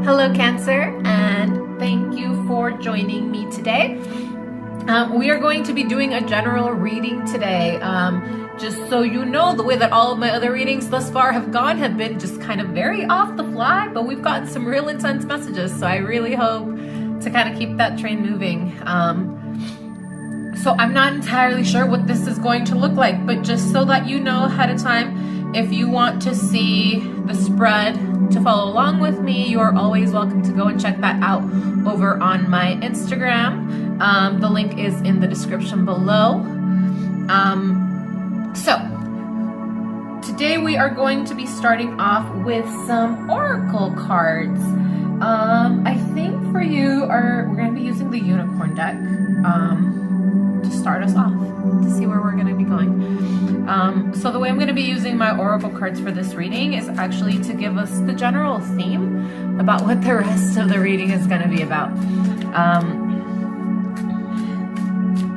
Hello Cancer, and thank you for joining me today. We are going to be doing a general reading today. Just so you know, the way that all of my other readings thus far have gone have been just kind of very off the fly, but we've gotten some real intense messages, so I really hope to kind of keep that train moving. So I'm not entirely sure what this is going to look like, but just so that you know ahead of time, if you want to see the spread to follow along with me, you are always welcome to go and check that out over on my Instagram. The link is in the description below. So today we are going to be starting off with some oracle cards. I think for you we're going to be using the unicorn deck to start us off, to see where we're going to be going. So the way I'm going to be using my oracle cards for this reading is actually to give us the general theme about what the rest of the reading is going to be about.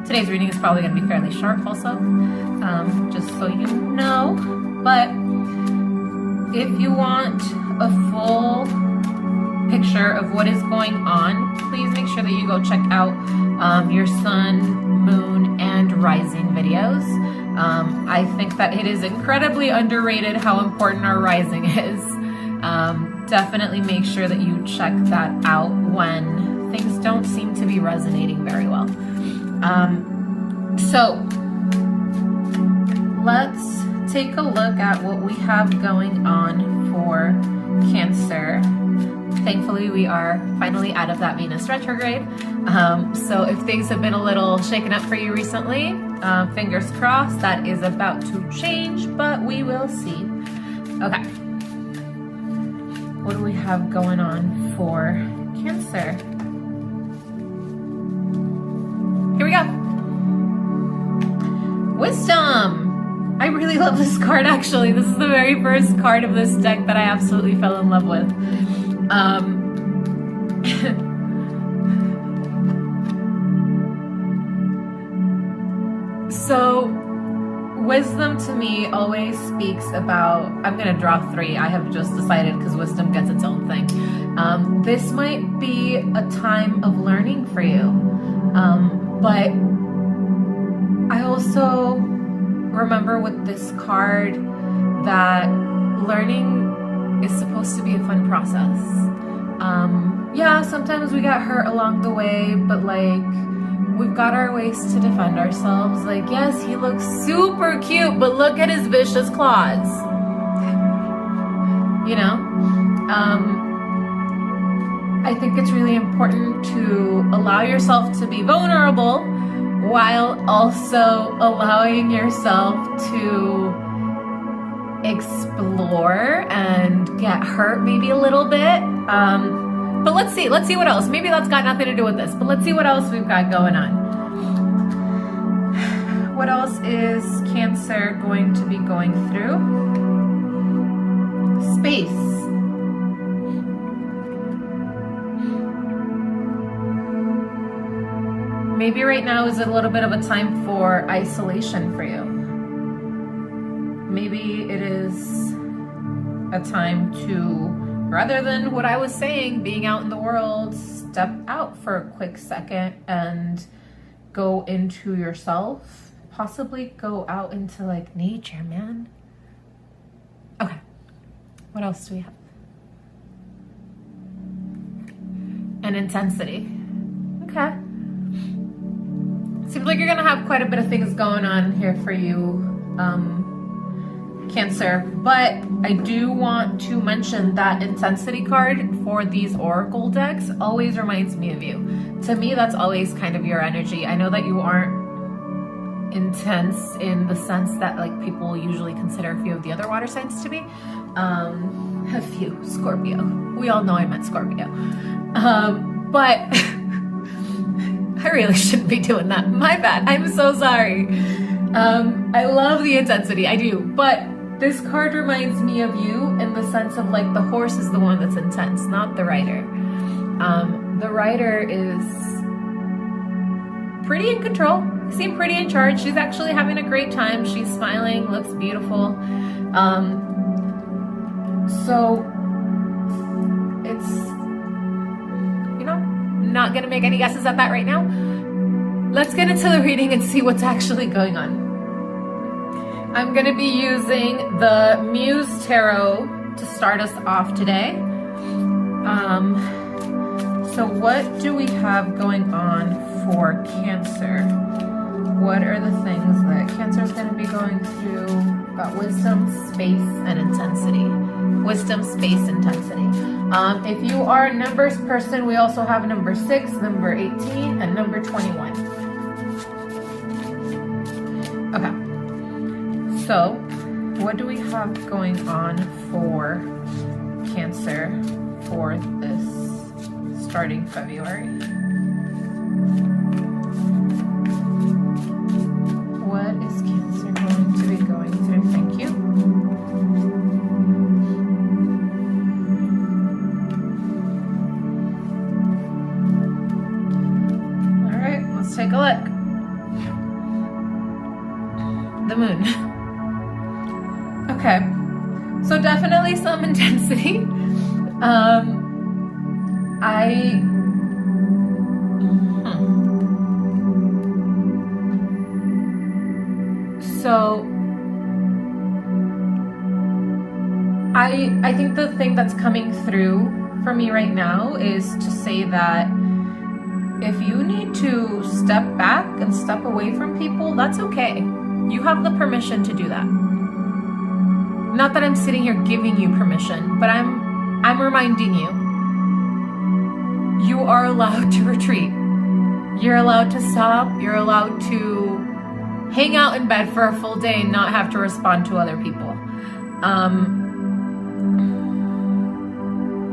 Today's reading is probably going to be fairly short also, just so you know. But if you want a full picture of what is going on, please make sure that you go check out your sun, moon, and rising videos. I think that it is incredibly underrated how important our rising is. Definitely make sure that you check that out when things don't seem to be resonating very well. So let's take a look at what we have going on for Cancer. Thankfully, we are finally out of that Venus retrograde. So if things have been a little shaken up for you recently, fingers crossed, that is about to change, but we will see. Okay. What do we have going on for Cancer? Here we go. Wisdom. I really love this card, actually. This is the very first card of this deck that I absolutely fell in love with. So wisdom to me always speaks about, I'm going to draw three. I have just decided because wisdom gets its own thing. This might be a time of learning for you. But I also remember with this card that learning is supposed to be a fun process. Yeah, sometimes we got hurt along the way, but like, we've got our ways to defend ourselves. Like, yes, he looks super cute, but look at his vicious claws. You know? I think it's really important to allow yourself to be vulnerable while also allowing yourself to explore and get hurt maybe a little bit. But let's see what else. Maybe that's got nothing to do with this, but let's see what else we've got going on. What else is Cancer going to be going through? Space. Maybe right now is a little bit of a time for isolation for you. Maybe it is a time to, rather than what I was saying, being out in the world, step out for a quick second and go into yourself. Possibly go out into like nature, man. Okay. What else do we have? An intensity. Okay. Seems like you're gonna have quite a bit of things going on here for you, Cancer. But I do want to mention that intensity card for these oracle decks always reminds me of you. To me, that's always kind of your energy. I know that you aren't intense in the sense that like people usually consider a few of the other water signs to be. A few, Scorpio. We all know I meant Scorpio. But I really shouldn't be doing that. My bad. I'm so sorry. I love the intensity. I do. But this card reminds me of you in the sense of like the horse is the one that's intense, not the rider. The rider is pretty in control. Seem pretty in charge. She's actually having a great time. She's smiling, looks beautiful. So it's not going to make any guesses at that right now. Let's get into the reading and see what's actually going on. I'm going to be using the Muse Tarot to start us off today. So what do we have going on for Cancer? What are the things that Cancer is going to be going through? Got wisdom, space, and intensity. Wisdom, space, intensity. If you are a numbers person, we also have number 6, number 18, and number 21. Okay. So, what do we have going on for Cancer for this starting February? What is Cancer going to be going through? Thank you. All right, let's take a look. The moon. Okay, so definitely some intensity. So I think the thing that's coming through for me right now is to say that if you need to step back and step away from people, that's okay. You have the permission to do that. Not that I'm sitting here giving you permission, but I'm reminding you. You are allowed to retreat. You're allowed to stop. You're allowed to hang out in bed for a full day and not have to respond to other people.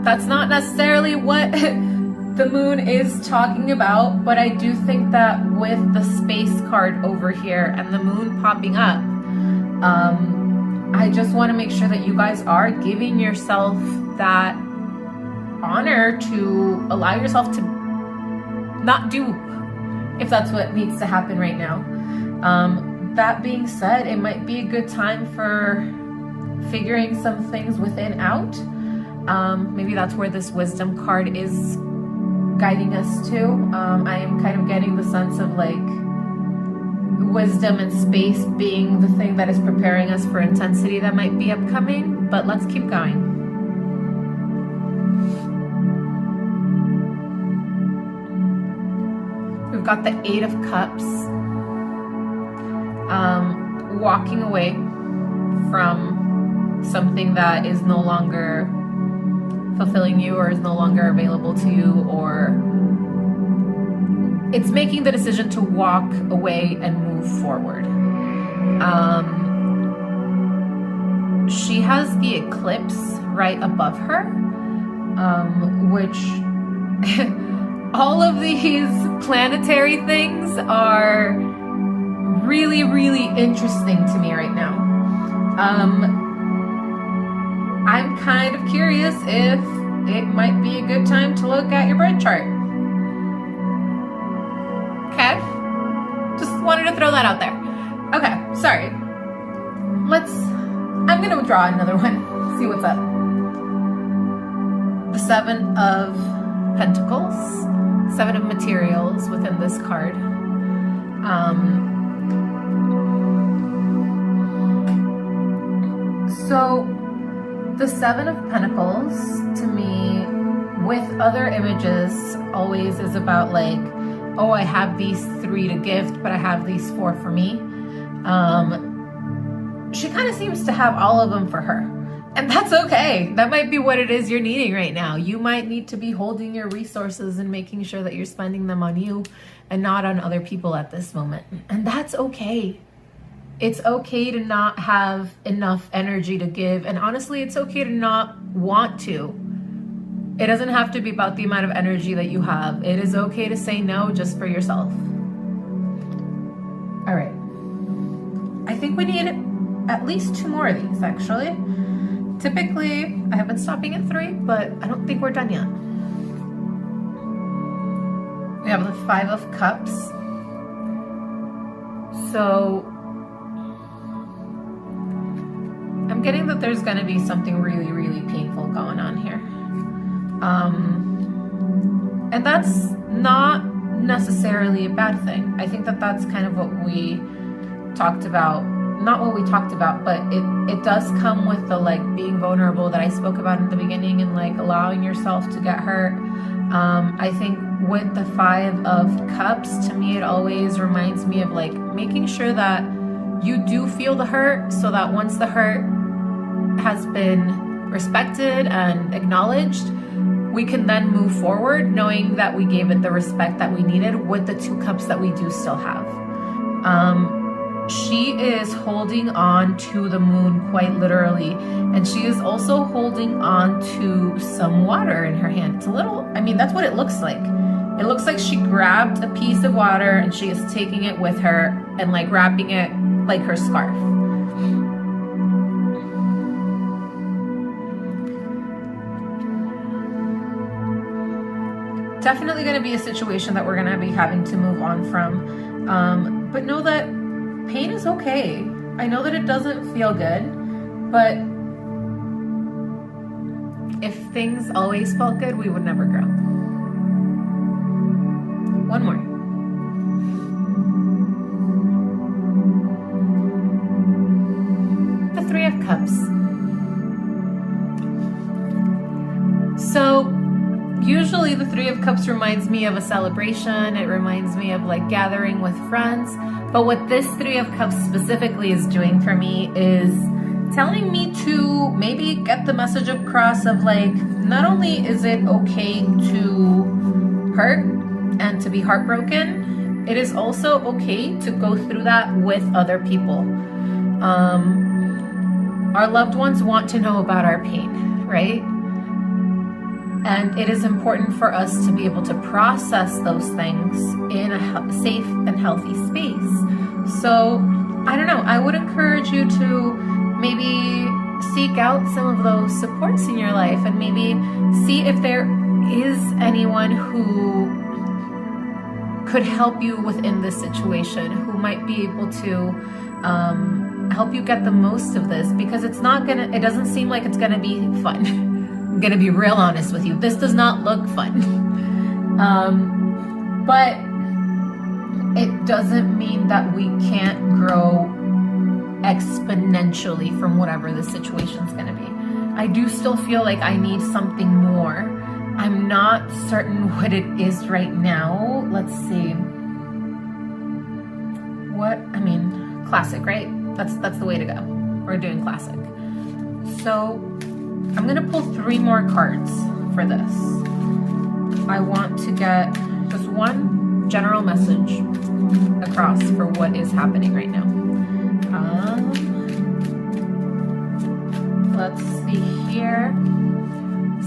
That's not necessarily what the moon is talking about, but I do think that with the space card over here and the moon popping up, I just want to make sure that you guys are giving yourself that honor to allow yourself to not do if that's what needs to happen right now. That being said, it might be a good time for figuring some things within out. Maybe that's where this wisdom card is guiding us to. I am kind of getting the sense of like wisdom and space being the thing that is preparing us for intensity that might be upcoming, but let's keep going. We've got the 8 of Cups. Walking away from something that is no longer fulfilling you or is no longer available to you, or it's making the decision to walk away and move forward. She has the eclipse right above her, which all of these planetary things are really, really interesting to me right now. I'm kind of curious if it might be a good time to look at your birth chart. Okay? Just wanted to throw that out there. Okay, sorry. I'm gonna draw another one, see what's up. The 7 of Pentacles, 7 of materials within this card. So the 7 of Pentacles to me with other images always is about like, oh, I have these 3 to gift, but I have these 4 for me. She kind of seems to have all of them for her. And that's okay. That might be what it is you're needing right now. You might need to be holding your resources and making sure that you're spending them on you and not on other people at this moment. And that's okay. It's okay to not have enough energy to give. And honestly, it's okay to not want to. It doesn't have to be about the amount of energy that you have. It is okay to say no just for yourself. All right. I think we need at least 2 more of these, actually. Typically, I have been stopping at 3, but I don't think we're done yet. We have the 5 of Cups. So I'm getting that there's going to be something really, really painful going on here. And that's not necessarily a bad thing. I think that that's kind of what we talked about. Not what we talked about, but it does come with the like being vulnerable that I spoke about in the beginning, and like allowing yourself to get hurt. I think with the 5 of Cups, to me it always reminds me of like making sure that you do feel the hurt, so that once the hurt has been respected and acknowledged, we can then move forward knowing that we gave it the respect that we needed with the 2 cups that we do still have. She is holding on to the moon quite literally, and she is also holding on to some water in her hand. It's a little, I mean, that's what it looks like. It looks like she grabbed a piece of water and she is taking it with her and like wrapping it like her scarf. Definitely going to be a situation that we're going to be having to move on from. But know that pain is okay. I know that it doesn't feel good, but if things always felt good, we would never grow. One more. The 3 of Cups. So usually the 3 of Cups reminds me of a celebration. It reminds me of like gathering with friends. But what this 3 of Cups specifically is doing for me is telling me to maybe get the message across of like, not only is it okay to hurt and to be heartbroken, it is also okay to go through that with other people. Our loved ones want to know about our pain, right? And it is important for us to be able to process those things in a safe and healthy space. So, I don't know, I would encourage you to maybe seek out some of those supports in your life and maybe see if there is anyone who could help you within this situation, who might be able to help you get the most of this, because it doesn't seem like it's gonna be fun. I'm gonna be real honest with you. This does not look fun. But it doesn't mean that we can't grow exponentially from whatever the situation's gonna be. I do still feel like I need something more. I'm not certain what it is right now. Let's see. Classic, right? That's the way to go. We're doing classic. So I'm gonna pull 3 more cards for this. I want to get just one general message across for what is happening right now. Let's see here.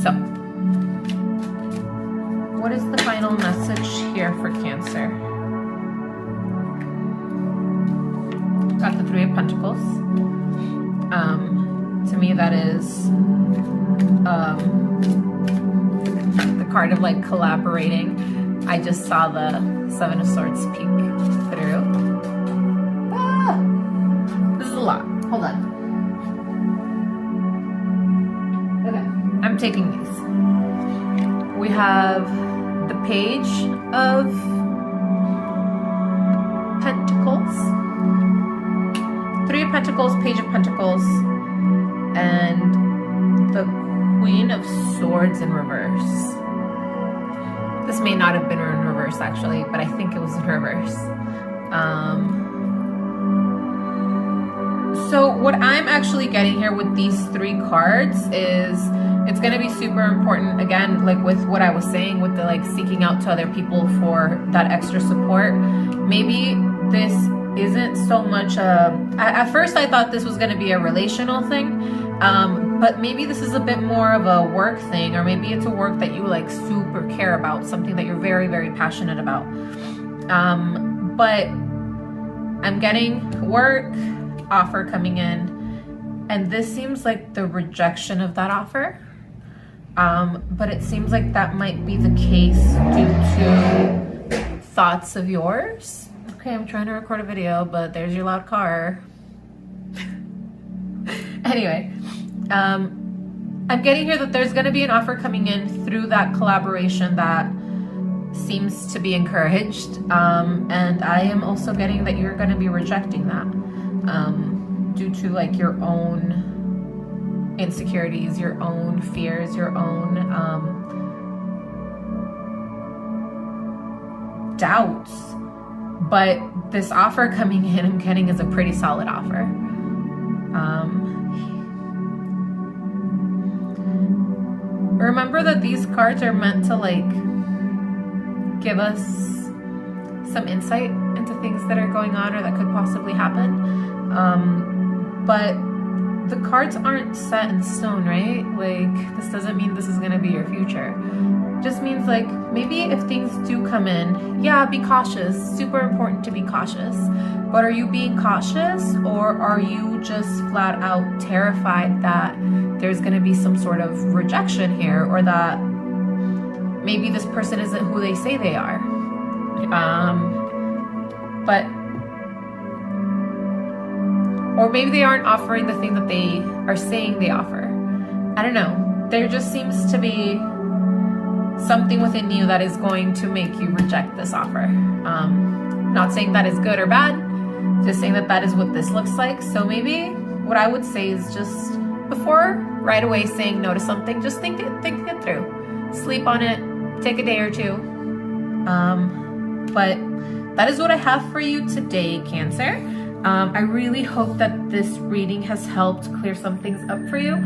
So, what is the final message here for Cancer? Got the 3 of Pentacles. To me, that is the card of like collaborating. I just saw the 7 of Swords peek through. This is a lot. Hold on. Okay, I'm taking these. We have the Page of Pentacles, 3 of Pentacles, Page of Pentacles, and the Queen of Swords in reverse. This may not have been in reverse actually, but I think it was in reverse. So what I'm actually getting here with these 3 cards is it's going to be super important, again, like with what I was saying with the like seeking out to other people for that extra support. Maybe this isn't so much at first I thought this was going to be a relational thing, but maybe this is a bit more of a work thing, or maybe it's a work that you like super care about, something that you're very, very passionate about. But I'm getting work offer coming in, and this seems like the rejection of that offer. But it seems like that might be the case due to thoughts of yours. Okay, I'm trying to record a video, but there's your loud car. Anyway, I'm getting here that there's going to be an offer coming in through that collaboration that seems to be encouraged, and I am also getting that you're going to be rejecting that due to like your own insecurities, your own fears, your own doubts. But this offer coming in, I'm getting, is a pretty solid offer. Remember that these cards are meant to like give us some insight into things that are going on or that could possibly happen. But the cards aren't set in stone, right? Like, this doesn't mean this is going to be your future. It just means like, maybe if things do come in, yeah, be cautious. Super important to be cautious. But are you being cautious, or are you just flat out terrified that there's going to be some sort of rejection here, or that maybe this person isn't who they say they are? Or maybe they aren't offering the thing that they are saying they offer. I don't know. There just seems to be something within you that is going to make you reject this offer. Not saying that is good or bad, just saying that that is what this looks like. So maybe what I would say is, just before right away saying no to something, just think it through. Sleep on it, take a day or two. But that is what I have for you today, Cancer. I really hope that this reading has helped clear some things up for you.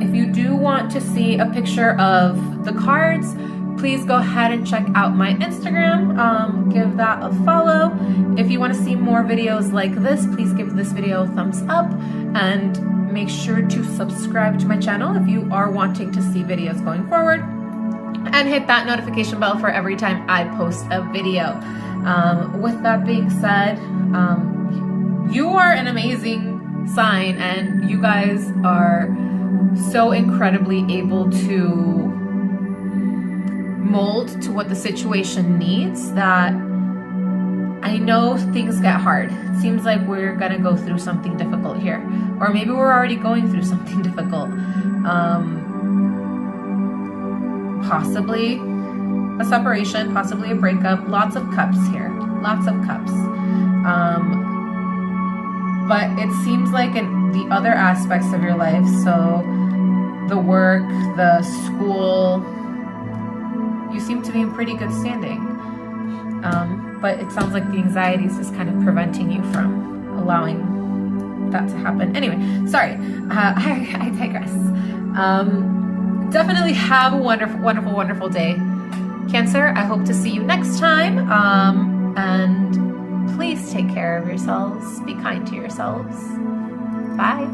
If you do want to see a picture of the cards, please go ahead and check out my Instagram. Give that a follow. If you want to see more videos like this, please give this video a thumbs up, and make sure to subscribe to my channel if you are wanting to see videos going forward, and hit that notification bell for every time I post a video. With that being said, you are an amazing sign, and you guys are so incredibly able to mold to what the situation needs, that I know things get hard. It seems like we're gonna go through something difficult here, or maybe we're already going through something difficult. Possibly a separation, possibly a breakup. Lots of cups here, lots of cups. But it seems like in the other aspects of your life, so the work, the school, you seem to be in pretty good standing. But it sounds like the anxiety is just kind of preventing you from allowing that to happen. Anyway, sorry, I digress. Definitely have a wonderful, wonderful, wonderful day, Cancer. I hope to see you next time. And please take care of yourselves. Be kind to yourselves. Bye.